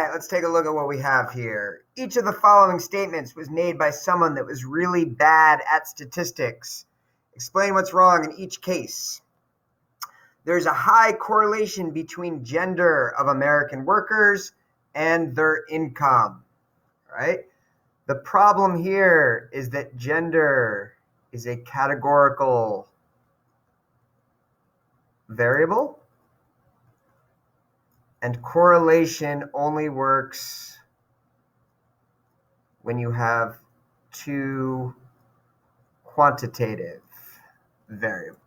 right, let's take a look at what we have here. Each of the following statements was made by someone that was really bad at statistics. Explain what's wrong in each case. There's a high correlation between gender of American workers and their income, right? The problem here is that gender is a categorical variable, and correlation only works when you have two quantitative variables.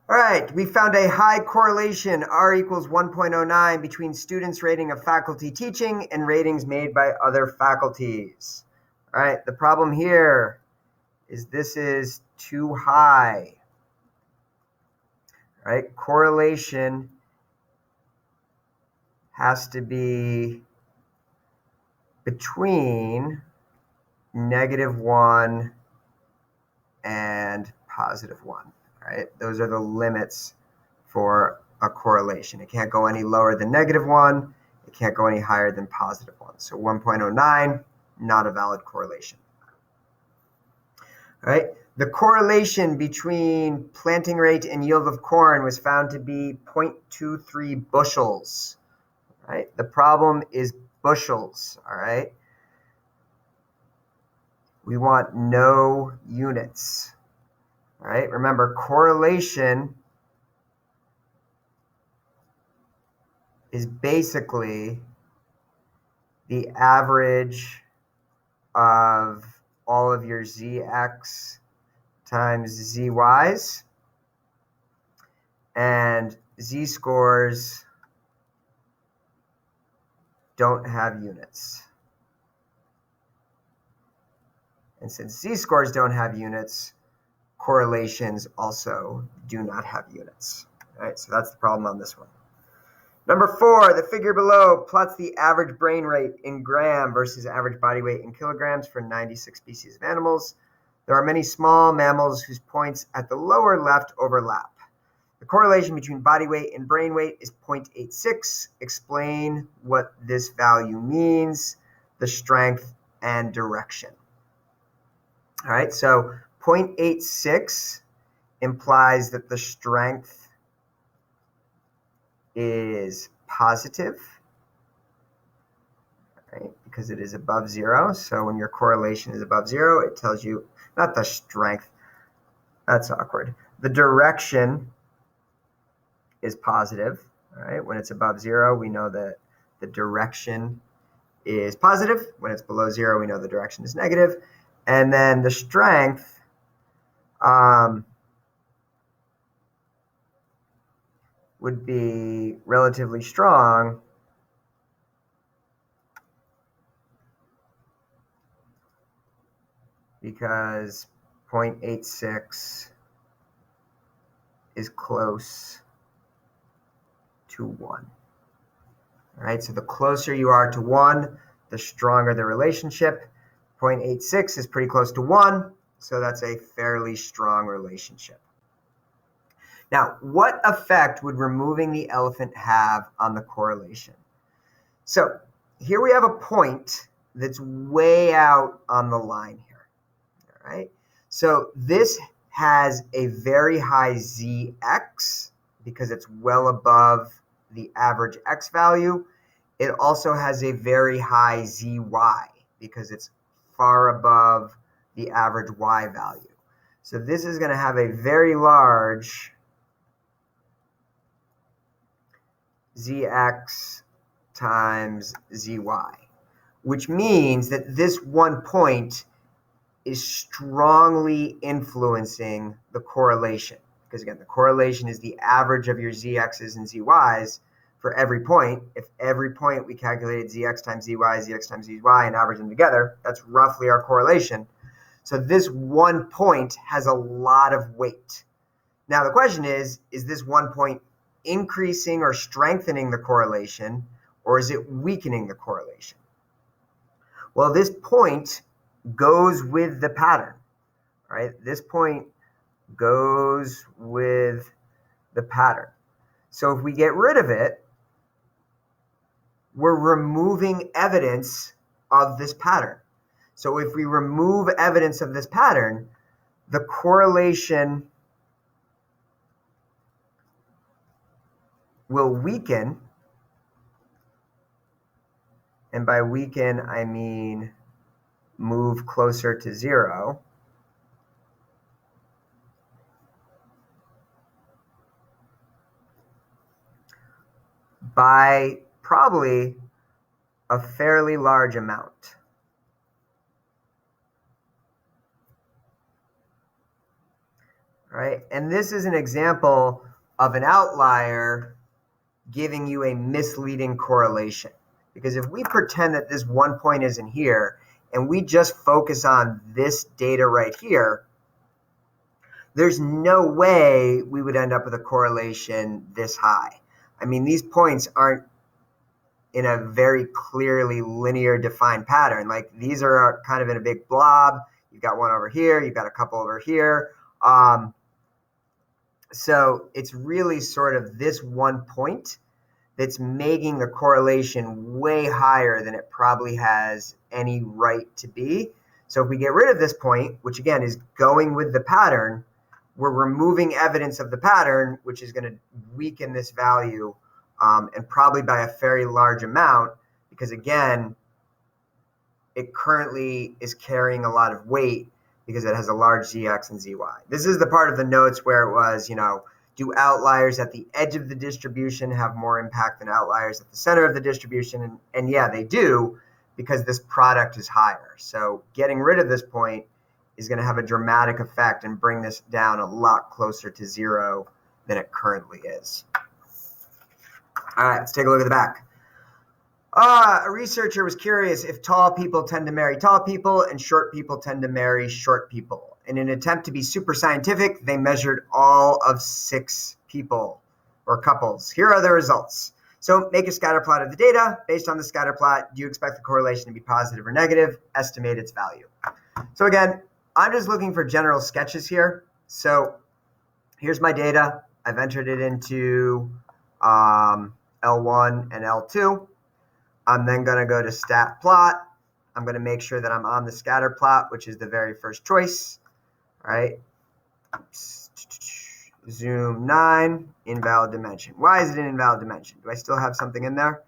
All right, we found a high correlation, R equals 1.09, between students' rating of faculty teaching and ratings made by other faculties. All right, the problem here is this is too high. All right, correlation has to be between -1 and +1. Right? Those are the limits for a correlation. It can't go any lower than -1. It can't go any higher than +1. So 1.09, not a valid correlation. All right? The correlation between planting rate and yield of corn was found to be 0.23 bushels. Right? The problem is bushels. All right? We want no units. All right, remember, correlation is basically the average of all of your zx times zy's, and z-scores don't have units. And since z-scores don't have units, correlations also do not have units. All right, so that's the problem on this one. Number 4, the figure below plots the average brain rate in gram versus average body weight in kilograms for 96 species of animals. There are many small mammals whose points at the lower left overlap. The correlation between body weight and brain weight is 0.86. Explain what this value means, the strength and direction. All right, so 0.86 implies that the strength is positive, right? Because it is above 0. So when your correlation is above 0, it tells you, not the strength, that's awkward. The direction is positive, all right? When it's above 0, we know that the direction is positive. When it's below 0, we know the direction is negative. And then the strength would be relatively strong because 0.86 is close to 1. All right, so the closer you are to 1, the stronger the relationship. 0.86 is pretty close to 1, so that's a fairly strong relationship. Now, what effect would removing the elephant have on the correlation? So here we have a point that's way out on the line here. All right, so this has a very high zx because it's well above the average x value. It also has a very high zy because it's far above the average y value. So this is going to have a very large zx times zy, which means that this one point is strongly influencing the correlation. Because again, the correlation is the average of your zx's and zy's for every point. If every point we calculated zx times zy, zx times zy, and average them together, that's roughly our correlation. So this one point has a lot of weight. Now the question is this one point increasing or strengthening the correlation, or is it weakening the correlation? Well, this point goes with the pattern. right? This point goes with the pattern. So if we get rid of it, we're removing evidence of this pattern. So if we remove evidence of this pattern, the correlation will weaken. And by weaken, I mean move closer to zero. By probably a fairly large amount. Right? And this is an example of an outlier giving you a misleading correlation. Because if we pretend that this one point isn't here, and we just focus on this data right here, there's no way we would end up with a correlation this high. I mean, these points aren't in a very clearly linear defined pattern. Like, these are kind of in a big blob. You've got one over here, you've got a couple over here. So it's really sort of this one point that's making the correlation way higher than it probably has any right to be. So if we get rid of this point, which again is going with the pattern, we're removing evidence of the pattern, which is going to weaken this value, and probably by a very large amount, because again, it currently is carrying a lot of weight because it has a large zx and zy. This is the part of the notes where it was, do outliers at the edge of the distribution have more impact than outliers at the center of the distribution? And yeah, they do, because this product is higher. So getting rid of this point is going to have a dramatic effect and bring this down a lot closer to zero than it currently is. All right, let's take a look at the back. A researcher was curious if tall people tend to marry tall people and short people tend to marry short people. In an attempt to be super scientific, they measured all of 6 people or couples. Here are the results. So make a scatter plot of the data. Based on the scatter plot, do you expect the correlation to be positive or negative? Estimate its value. So again, I'm just looking for general sketches here. So here's my data. I've entered it into L1 and L2. I'm then going to go to stat plot. I'm going to make sure that I'm on the scatter plot, which is the very first choice. All right. Zoom 9, invalid dimension. Why is it an invalid dimension? Do I still have something in there?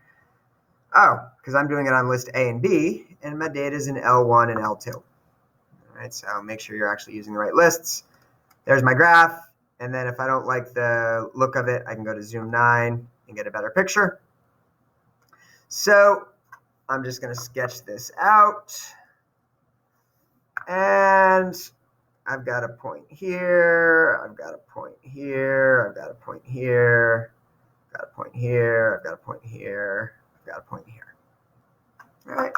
Oh, because I'm doing it on list A and B, and my data is in L1 and L2. All right, so make sure you're actually using the right lists. There's my graph. And then if I don't like the look of it, I can go to Zoom 9 and get a better picture. So I'm just going to sketch this out. And I've got a point here. I've got a point here. I've got a point here. I've got a point here. I've got a point here. I've got a point here. All right.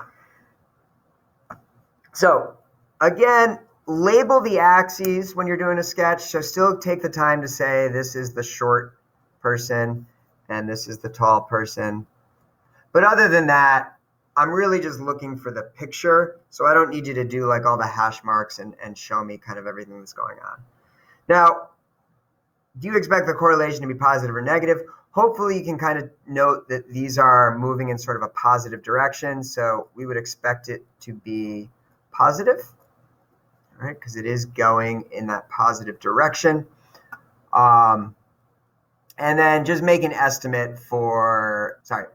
So again, label the axes when you're doing a sketch. So still take the time to say this is the short person and this is the tall person. But other than that, I'm really just looking for the picture. So I don't need you to do like all the hash marks and show me kind of everything that's going on. Now, do you expect the correlation to be positive or negative? Hopefully you can kind of note that these are moving in sort of a positive direction. So we would expect it to be positive, all right, because it is going in that positive direction. And then just make an estimate for, sorry,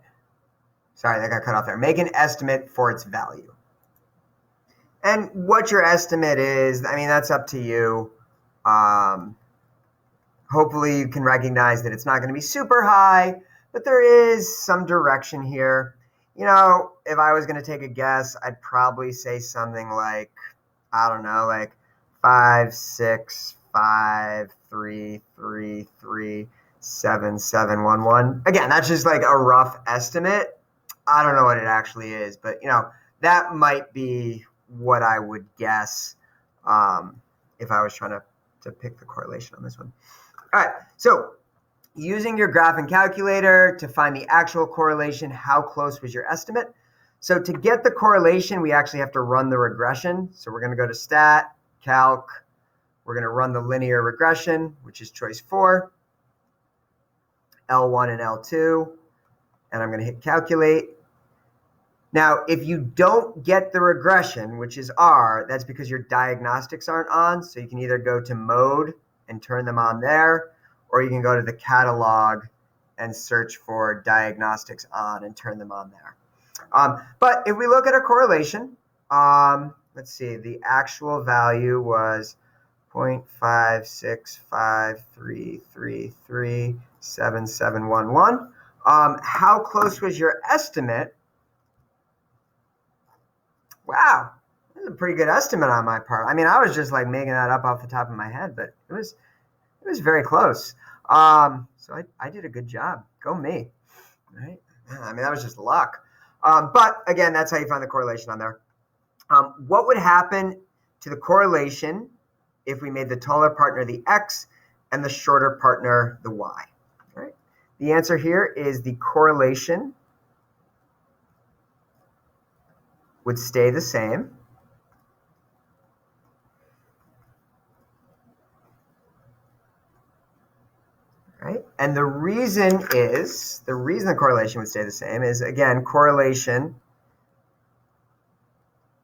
that got cut off there. Make an estimate for its value. And what your estimate is, I mean, that's up to you. Hopefully you can recognize that it's not going to be super high, but there is some direction here. If I was going to take a guess, I'd probably say something like, I don't know, like 5, 6, 5, 3, 3, 3, 7, 7, 1, 1. Again, that's just like a rough estimate. I don't know what it actually is, but that might be what I would guess if I was trying to pick the correlation on this one. All right, so using your graphing calculator to find the actual correlation, how close was your estimate? So to get the correlation, we actually have to run the regression. So we're going to go to stat, calc, We're going to run the linear regression, which is choice 4, L1 and L2, and I'm going to hit calculate. Now, if you don't get the regression, which is R, that's because your diagnostics aren't on. So you can either go to mode and turn them on there, or you can go to the catalog and search for diagnostics on and turn them on there. But if we look at a correlation, let's see, the actual value was 0.56533377711. How close was your estimate? Wow, that's a pretty good estimate on my part. I mean, I was just like making that up off the top of my head, but it was very close. So I did a good job. Go me, right? I mean, that was just luck. But again, that's how you find the correlation on there. What would happen to the correlation if we made the taller partner the X and the shorter partner the Y? Right? The answer here is the correlation would stay the same. Right? And the reason the correlation would stay the same is, again, correlation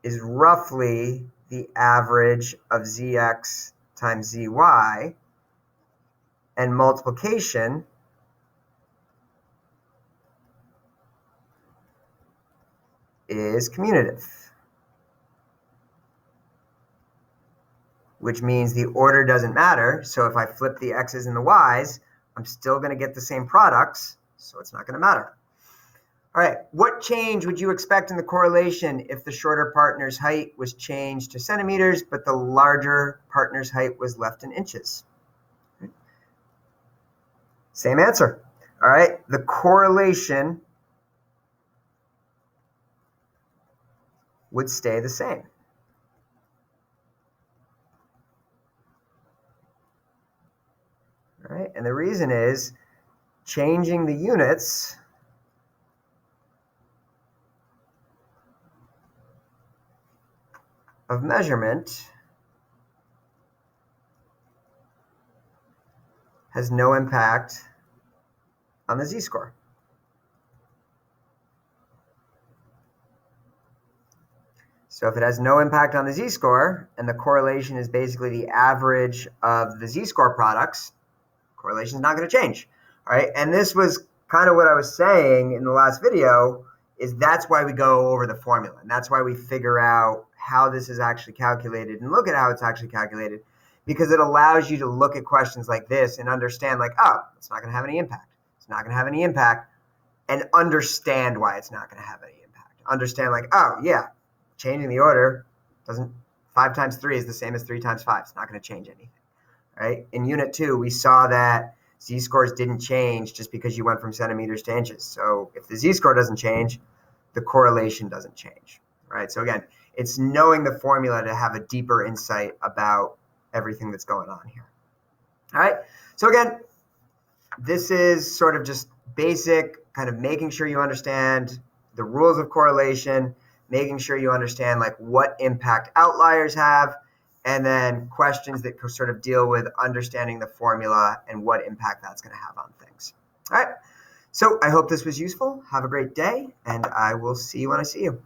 is roughly the average of Zx times Zy, and multiplication is commutative, which means the order doesn't matter. So if I flip the X's and the Y's, I'm still going to get the same products, so it's not going to matter. All right, what change would you expect in the correlation if the shorter partner's height was changed to centimeters, but the larger partner's height was left in inches? Same answer. All right, the correlation would stay the same. All right, and the reason is changing the units of measurement has no impact on the z-score. So if it has no impact on the z-score, and the correlation is basically the average of the z-score products, correlation is not going to change. All right, and this was kind of what I was saying in the last video, is that's why we go over the formula, and that's why we figure out how this is actually calculated and look at how it's actually calculated, because it allows you to look at questions like this and understand, like, oh, it's not going to have any impact. It's not going to have any impact, and understand why it's not going to have any impact. Understand, like, oh, yeah, changing the order doesn't, 5 times 3 is the same as 3 times 5. It's not going to change anything, right? In Unit 2, we saw that z-scores didn't change just because you went from centimeters to inches. So if the z-score doesn't change, the correlation doesn't change, right? So again, it's knowing the formula to have a deeper insight about everything that's going on here. All right, so again, this is sort of just basic, kind of making sure you understand the rules of correlation, making sure you understand like what impact outliers have, and then questions that sort of deal with understanding the formula and what impact that's going to have on things. All right, so I hope this was useful. Have a great day, and I will see you when I see you.